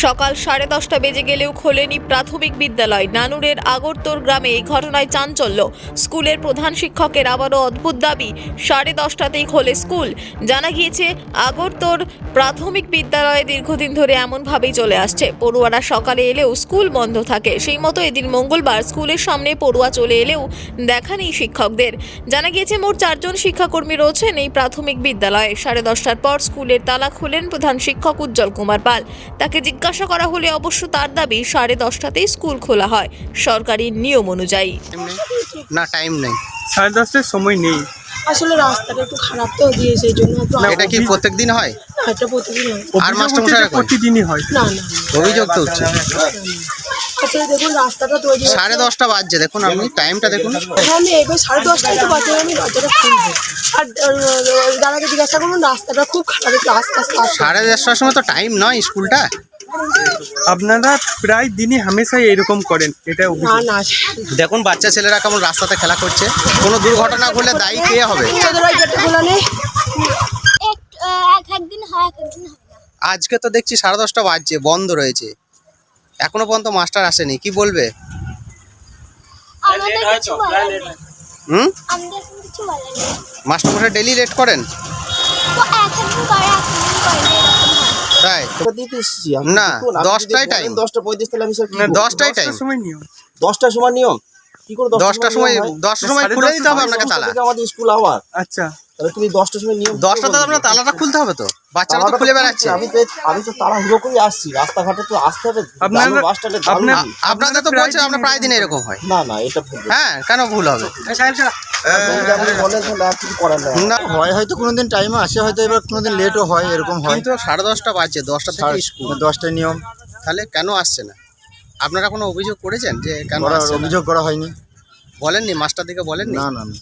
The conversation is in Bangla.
সকাল 10:30 বেজে গেলেও খোলেনি প্রাথমিক বিদ্যালয়। নানুরের আগরতোর গ্রামে এই ঘটনায় চাঞ্চল্য। স্কুলের প্রধান শিক্ষকের আবারও অদ্ভুত দাবি, 10:30তেই খোলে স্কুল। জানা গিয়েছে, আগরতোর প্রাথমিক বিদ্যালয়ে দীর্ঘদিন ধরে এমনভাবেই চলে আসছে। পড়ুয়ারা সকালে এলেও স্কুল বন্ধ থাকে। সেই মতো এদিন মঙ্গলবার স্কুলের সামনে পড়ুয়া চলে এলেও দেখা নেই শিক্ষকদের। জানা গিয়েছে, মোট 4 জন শিক্ষাকর্মী রয়েছেন এই প্রাথমিক বিদ্যালয়ে। 10:30টার পর স্কুলের তালা খুলেন প্রধান শিক্ষক উজ্জ্বল কুমার পাল। তাকে জিজ্ঞাসা করা হলে অবশ্য তার দাবি 10:30তেই স্কুল খোলা হয় সরকারি নিয়ম অনুযায়ী। না, টাইম নেই, 10:30টার সময় নেই। আসলে রাস্তাটা একটু খারাপ তো দিয়েছে, এই জন্য এটা কি প্রত্যেকদিন হয়? না, এটা প্রতিদিন হয়। আর মাস্টারমশাইরা প্রতিদিনই হয়। না না অভিযোগ তো হচ্ছে। আসলে দেখুন রাস্তাটা তৈরি 10:30 বাজছে, দেখুন আপনি টাইমটা দেখুন। আমি এবার 10:30টায় তো বাচ্চা আমি দরজাটা খুলবো। আর দাদাকে জিজ্ঞাসা করুন, রাস্তাটা খুব খারাপ, একটু আস্তে আস্তে আসতে। 10:30টার সময় তো টাইম নয় স্কুলটা। আপনারা প্রায় দিনই হামেশাই এরকম করেন, এটা না অভিযোগ। না দেখুন বাচ্চা ছেলেরা কেমন রাস্তাতে খেলা করছে। কোনো দুর্ঘটনা ঘটলে দায়ী কে হবে? তোদের ওই গেটটা খোলা নেই। একদিন হয় একদিন হয় না। আজকে তো দেখছি 10:30 বাজছে, বন্ধ রয়েছে, এখনো পর্যন্ত মাস্টার আসেনি। কি বলবে? আমাদের কিছু বলার নেই। আমাদের এখন কিছু বলার নেই। মাস্টারমশাই ডেলি লেট করেন? তো একদিন করে একদিন করে এরকম হয়। তাই না, 10টায় টাইম। 10:35 তাহলে আমি স্যার না, 10টায় টাইম। 10টার সময় নিয়ম। 10টার সময় নিয়ম কি করে 10টার সময়, 10টার সময় খুলে দিতে হবে আপনাকে তালা। আমাদের স্কুল আওয়ার, আচ্ছা, তাহলে তুমি 10টার সময় নিয়ম 10টাতে আপনার তালাটা খুলতে হবে তো, বাচ্চারা তো খুলে বেড়াচ্ছে। আমি তো তাড়াহুড়ো করে আসছি, রাস্তাঘাটে তো আসতে হবে। আপনার- বাস স্ট্যান্ডে আপনাদের তো বলছে আমরা প্রায় দিন এরকম হয়। না না, এটা ভুল। হ্যাঁ, কেন ভুল হবে? যদি আপনি বলেন তাহলে আর কিছু করার নেই। না, হয় হয়তো কোনোদিন টাইমে আসে, হয়তো এবার কোনোদিন লেটও হয়, এরকম হয়। কিন্তু 10:30 বাজছে, 10টা থেকে স্কুল, 10টায় নিয়ম তাহলে কেন আসছে না? আপনারা কোনো অভিযোগ করেছেন যে কেন করার আসছে না? অভিযোগ করা হয়নি। বলেননি মাস্টারদিকে বলেননি? না না না।